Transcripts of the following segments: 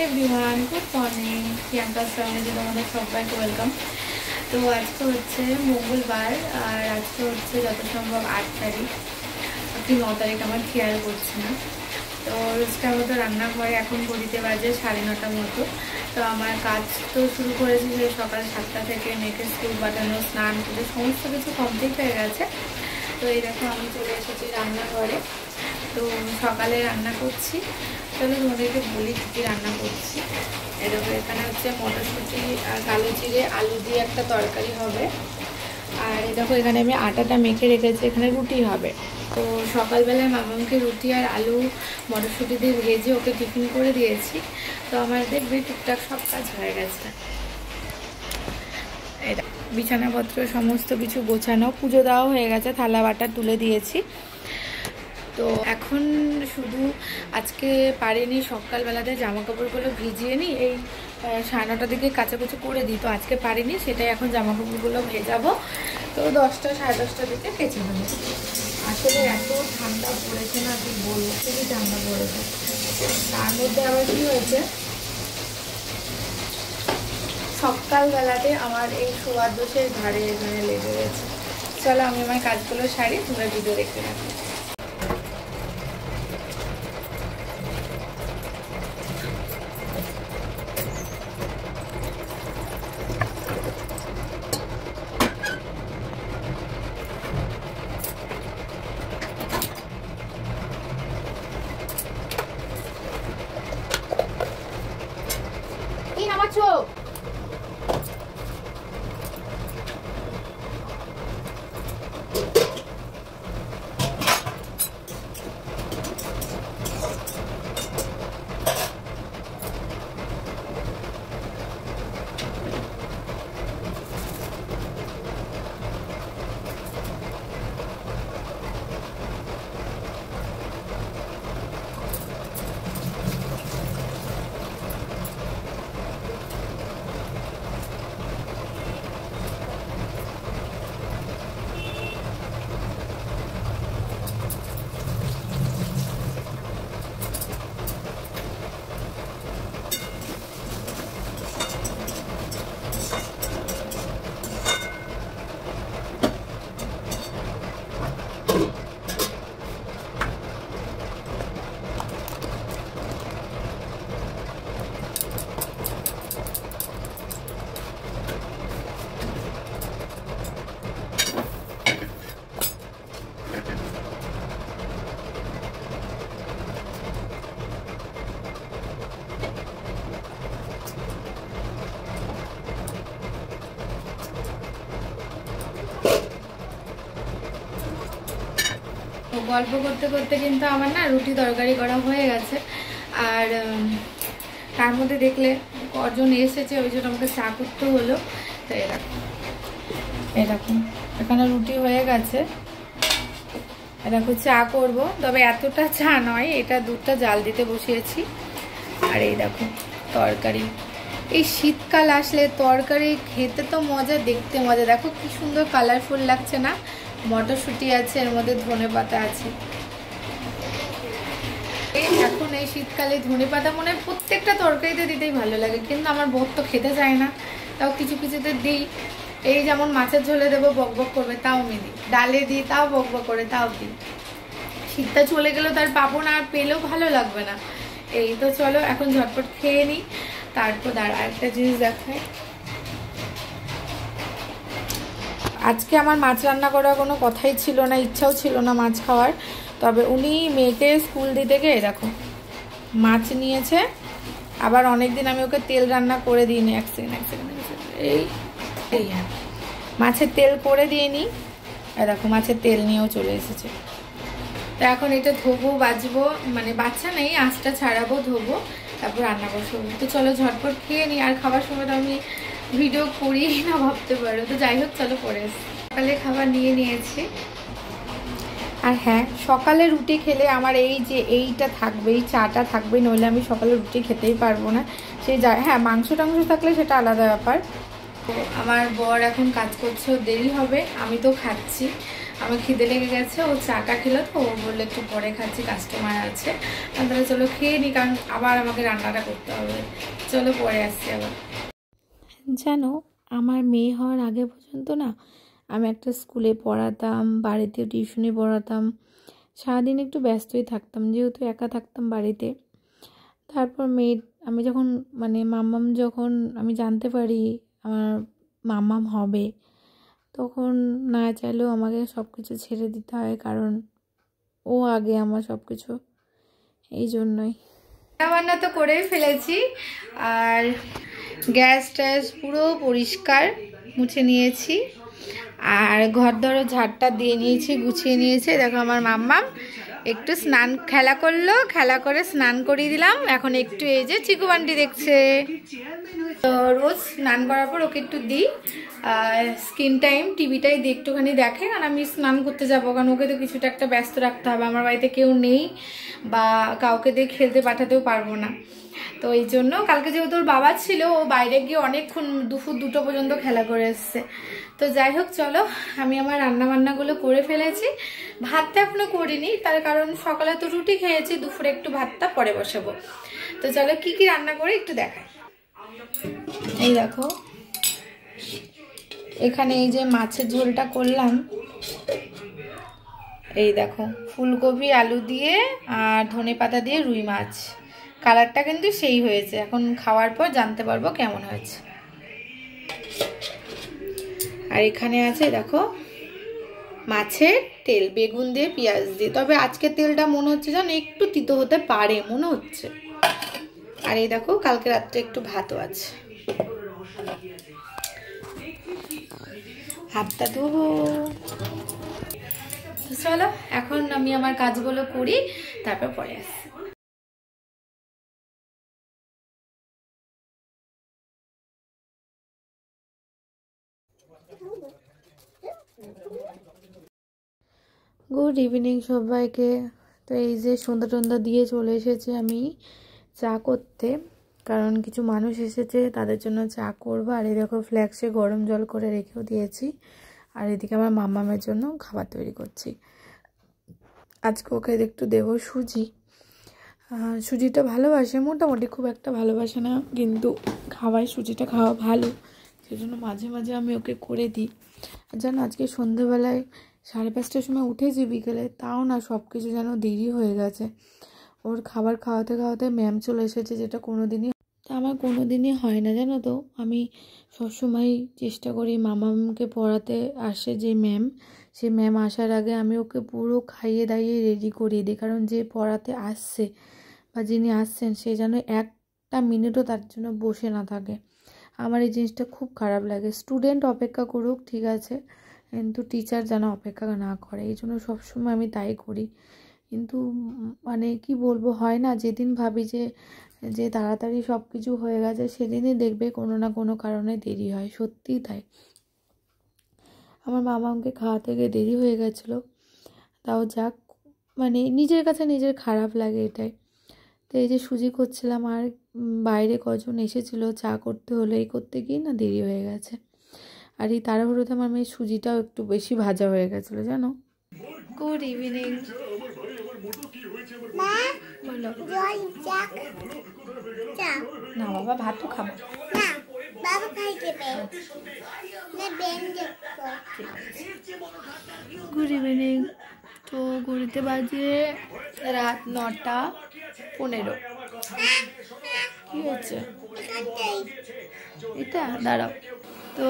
Everyone, good morning. Priyanka চ্যানেলে তোমাদের সবাইকে ওয়েলকাম। তো আজকে হচ্ছে মঙ্গলবার, আর আজকে হচ্ছে যত সম্ভব 8 তারিখ, কি 9 তারিখ আমার খেয়াল করছি না। তো রোজকার মতো রান্নাঘরে এখন ঘড়িতে বাজে 9:30 মতো। তো আমার কাজ তো শুরু করেছি যে সকাল 7টা থেকে, মেয়েকে স্কুল পাঠানো, স্নান করে সমস্ত কিছু কমপ্লিট হয়ে গেছে। তো এই দেখো আমি চলে এসেছি রান্নাঘরে। তো সকালে রান্না করছি, চলো তোমাদেরকে বলি কী রান্না করছি। এরকম এখানে হচ্ছে মটরশুঁটি আর কালো জিরে আলু দিয়ে একটা তরকারি হবে। আর এই দেখো এখানে আমি আটাটা মেখে রেখেছি, এখানে রুটি হবে। তো সকালবেলায় মামাকে রুটি আর আলু মটরশুঁটি দিয়ে ভেজে ওকে টিফিন করে দিয়েছি। তো আমার দেখবে টুকটাক সব কাজ হয়ে গেছে। এটা বিছানাপত্র সমস্ত কিছু গোছানো, পুজো দেওয়া হয়ে গেছে, থালা বাটা তুলে দিয়েছি। তো এখন শুধু আজকে পারিনি সকালবেলাতে জামা কাপড়গুলো ভিজিয়ে নিই, এই 9:30টার দিকে কাচাকুচি করে দিই। তো আজকে পারিনি, সেটাই এখন জামা কাপড়গুলো ভেজাবো। তো 10টা 10:30টার দিকে কেচে দেবো। আসলে এত ঠান্ডা পড়েছে না, কি বলবো, খুবই ঠান্ডা পড়েছে। তার মধ্যে আবার কি হয়েছে, সকালবেলাতে আমার এই শোয়ার দোষের ঘাড়ে এখানে লেগে গেছে। চলো আমি আমার কাজগুলো সারি, তোমরা ভিডিও দেখতে থাকো। চোখ গল্প করতে করতে কিন্তু আমার না রুটি তরকারি করা হয়ে গেছে। আর তার মধ্যে দেখলে কজন এসেছে, ওই জন্য আমাকে চা করতে হলো। তো এরকম এখানে রুটি হয়ে গেছে, এরকম চা করব। তবে এতটা চা নয়, এটা দুধটা জাল দিতে বসিয়েছি। আর এই দেখো তরকারি, এই শীতকাল আসলে তরকারি খেতে তো মজা, দেখতে মজা। দেখো কি সুন্দর কালারফুল লাগছে না। মটরশুঁটি আছে, এর মধ্যে ধনেপাতা আছে। এখন এই শীতকালে ধনেপাতা মনে হয় প্রত্যেকটা তরকারিতে দিতেই ভালো লাগে, কিন্তু আমার বর তো খেতে চায় না। তাও কিছু কিছুতে দিই। এই যেমন মাছের ঝোলে দেবো বকবক করবে, তাও আমি দিই। ডালে দিই, তাও বকবক করে, তাও দিই। শীতটা চলে গেলেও তার পাবো না, আর পেলেও ভালো লাগবে না। এই তো চলো এখন ঝটপট খেয়ে নিই, তারপর দাঁড়া একটা জিনিস দেখায়। আজকে আমার মাছ রান্না করার কোনো কথাই ছিল না, ইচ্ছাও ছিল না মাছ খাওয়ার। তবে উনি মেয়েকে স্কুল দিতে গিয়ে দেখো মাছ নিয়েছে। আবার অনেকদিন আমি ওকে তেল রান্না করে দিইনি। এক সেকেন্ড এই হ্যাঁ, মাছের তেল করে দিইনি। দেখো মাছের তেল নিয়েও চলে এসেছে। তো এখন এটা ধোবো, বাজবো, মানে বাচ্চা নেই, আঁচটা ছাড়াবো, ধোবো, তারপর রান্না বসাবো। তো চলো ঝটপট খেয়ে নিই। আর খাবার সময় তো আমি ভিডিও করি না ভাবতে পারো। তো যাই হোক চলো পরে সকালে খাবার নিয়ে নিয়েছি। আর হ্যাঁ, সকালে রুটি খেলে আমার এই যে এইটা থাকবে, এই চাটা থাকবে, নইলে আমি সকালে রুটি খেতেই পারবো না। সে যায়, হ্যাঁ মাংস টাংস থাকলে সেটা আলাদা ব্যাপার। তো আমার বর এখন কাজ করছে, দেরি হবে, আমি তো খাচ্ছি। আমার খিদে লেগে গেছে, ও চাটা খেলো তো, ও বললে একটু পরে খাচ্ছি, কাস্টমার আছে। তাহলে চলো খেয়ে নিই, কারণ আবার আমাকে রান্নাটা করতে হবে। চলো পরে আসছি আবার। জানো, আমার মেয়ে হওয়ার আগে পর্যন্ত না আমি একটা স্কুলে পড়াতাম, বাড়িতেও টিউশনি পড়াতাম, সারাদিন একটু ব্যস্তই থাকতাম যেহেতু একা থাকতাম বাড়িতে। তারপর আমি যখন মাম্মাম যখন আমি জানতে পারি আমার মাম্মাম হবে, তখন না চাইলেও আমাকে সব কিছু ছেড়ে দিতে হয়, কারণ ও আগে আমার সব কিছু। এই জন্যই রান্না তো করেই ফেলেছি, আর গ্যাস ট্যাস পুরো পরিষ্কার মুছে নিয়েছি, আর ঘর ধরো ঝাড়টা দিয়ে নিয়েছি, গুছিয়ে নিয়েছি। দেখো আমার মাম্মাম একটু খেলা করলো, খেলা করে স্নান করিয়ে দিলাম। এখন একটু এই যে চিকু বান্টি দেখছে, তো রোজ স্নান করার পর ওকে একটু দিই, স্ক্রিন টাইম টিভিটাই একটুখানি দেখে, কারণ আমি স্নান করতে যাবো, কারণ ওকে তো কিছুটা একটা ব্যস্ত রাখতে হবে। আমার বাড়িতে কেউ নেই বা কাউকে দিয়ে খেলতে পাঠাতেও পারবো না, তো এই জন্য কালকে যেহেতু ওর বাবা ছিল, ও বাইরে গিয়ে অনেকক্ষণ দুপুর 2টো পর্যন্ত খেলা করে এসছে। তো যাই হোক, চলো আমি আমার রান্নাবান্নাগুলো করে ফেলেছি, ভাতটা এখনো করিনি, তার কারণ সকালে তো রুটি খেয়েছি, দুপুরে একটু ভাতটা পরে বসাবো। তো চলো কি কি রান্না করে একটু দেখাই। এই দেখো, এখানে এই যে মাছের ঝোলটা করলাম, এই দেখো ফুলকপি আলু দিয়ে আর ধনেপাতা দিয়ে রুই মাছ, কালারটা কিন্তু সেই হয়েছে, এখন খাওয়ার পর জানতে পারবো কেমন হয়েছে। আর এখানে আছে দেখো মাছের তেল, বেগুন দিয়ে পেঁয়াজ দিয়ে, তবে আজকে তেলটা মনে হচ্ছে যেন একটু তিতো হতে পারে মনে হচ্ছে। আর এই দেখো কালকে রাত্রে একটু ভাতও আছে। হাতটা ধোবো, চলো এখন আমি আমার কাজগুলো করি, তারপর পরে আসি। গুড ইভিনিং সবাইকে। তো এই যে সন্ধ্যা টন্ধা দিয়ে চলে এসেছি আমি চা করতে, কারণ কিছু মানুষ এসেছে, তাদের জন্য চা করবো। আর এই দেখো ফ্ল্যাক্সে গরম জল করে রেখেও দিয়েছি, আর এদিকে আমার মাম্মামের জন্য খাবার তৈরি করছি। আজকে ওকে একটু দেবো সুজি, সুজিটা ভালোবাসে মোটামুটি, খুব একটা ভালোবাসে না, কিন্তু খাওয়াই সুজিটা খাওয়া ভালো, সেজন্য মাঝে মাঝে আমি ওকে করে দিই। আর জানো আজকে সন্ধ্যেবেলায় 5:30টার সময় উঠেছি বিকেলে, তাও না সব কিছু যেন দেরি হয়ে গেছে। ওর খাবার খাওয়াতে খাওয়াতে ম্যাম চলে এসেছে, যেটা আমার কোনোদিনই হয় না জানো তো। আমি সবসময় চেষ্টা করি মামামকে পড়াতে আসে যে ম্যাম, সেই ম্যাম আসার আগে আমি ওকে পুরো খাইয়ে দাইয়ে রেডি করিয়ে দিই, কারণ যে পড়াতে আসছে বা যিনি আসছেন সে যেন একটা মিনিটও তার জন্য বসে না থাকে। আমার এই জিনিসটা খুব খারাপ লাগে। স্টুডেন্ট অপেক্ষা করুক ঠিক আছে, কিন্তু টিচার যেন অপেক্ষা না করে, এই জন্য সবসময় আমি তাই করি। কিন্তু কি বলবো, হয় না, যেদিন ভাবি যে তাড়াতাড়ি সব কিছু হয়ে গেছে, সেদিনই দেখবে কোনো না কোনো কারণে দেরি হয়, সত্যিই তাই। আমার মামা আমাকে খাওয়াতে গিয়ে দেরি হয়ে গেছিলো, তাও যাক, নিজের কাছে নিজের খারাপ লাগে এটাই। তো এই যে সুজি করছিলাম, আর বাইরে কজন এসেছিলো, চা করতে হলো, এই করতে গিয়ে না দেরি হয়ে গেছে। আর এই তাড়াহুড়োতে আমার মেয়ের সুজিটাও একটু বেশি ভাজা হয়ে গেছিলো জানো। Good evening. বলো না বাবা, ভাতও খাবো না, বাবা খাই দেবে। Good evening. তো ঘড়িতে বাজে রাত 9:15। কি হচ্ছে এটা, দাঁড়াও। তো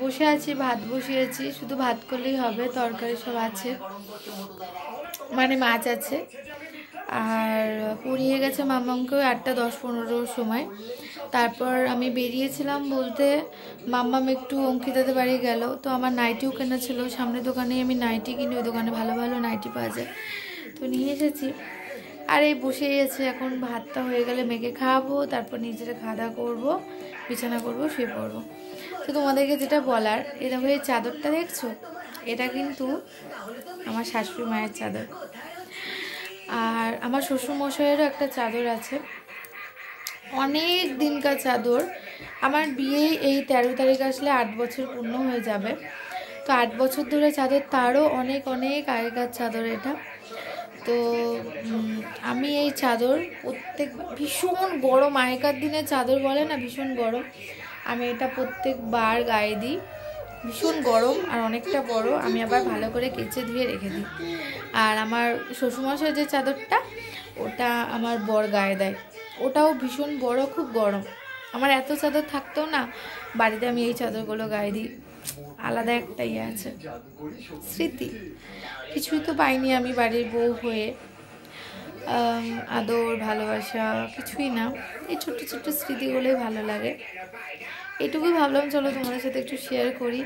বসে আছি, ভাত বসিয়েছি, শুধু ভাত করলেই হবে, তরকারি সব আছে, মাছ আছে। আর পড়িয়ে গেছে মাম্মামকেও 8:10-15 সময়। তারপর আমি বেরিয়েছিলাম বলতে, মাম্মাম একটু অঙ্কিতাদের বাড়ি গেল, তো আমার নাইটিও কেনা ছিল, সামনে দোকানেই আমি নাইটি কিনি, ওই দোকানে ভালো ভালো নাইটি পাওয়া যায়, তো নিয়ে এসেছি। আর এই বসেই আছে, এখন ভাতটা হয়ে গেলে মেয়েকে খাওয়াবো, তারপর নিজেরা খাওয়া দাওয়া করবো, বিছানা করবো, শুয়ে পড়বো। তো তোমাদেরকে যেটা বলার, এরকম এই চাদরটা দেখছো, এটা কিন্তু আমার শাশুড়ি মায়ের চাদর, আর আমার শ্বশুরমশাইয়েরও একটা চাদর আছে, অনেক দিনকার চাদর। আমার বিয়ে এই 13 তারিখ আসলে 8 বছর পূর্ণ হয়ে যাবে। তো 8 বছর ধরে চাদর, তারও অনেক অনেক আগেকার চাদর এটা। তো আমি এই চাদর প্রত্যেক, ভীষণ গরম, আগেকার দিনে চাদর বলে না ভীষণ গরম, আমি এটা প্রত্যেকবার গায়ে দিই। ভীষণ গরম আর অনেকটা বড়, আমি আবার ভালো করে কেচে ধুয়ে রেখে দিই। আর আমার শ্বশুরমশাইয়ের যে চাদরটা, ওটা আমার বর গায়ে দেয়, ওটাও ভীষণ বড়, খুব গরম। আমার এত চাদর থাকতেও না বাড়িতে আমি এই চাদরগুলো গায়ে দিই। আলাদা একটা ইয়ে আছে, স্মৃতি। কিছুই তো পাইনি আমি বাড়ির বউ হয়ে, আদর ভালোবাসা কিছুই না, এই ছোট্ট ছোট্ট স্মৃতিগুলোই ভালো লাগে। এটুকুই ভাবলাম চলো তোমাদের সাথে একটু শেয়ার করি।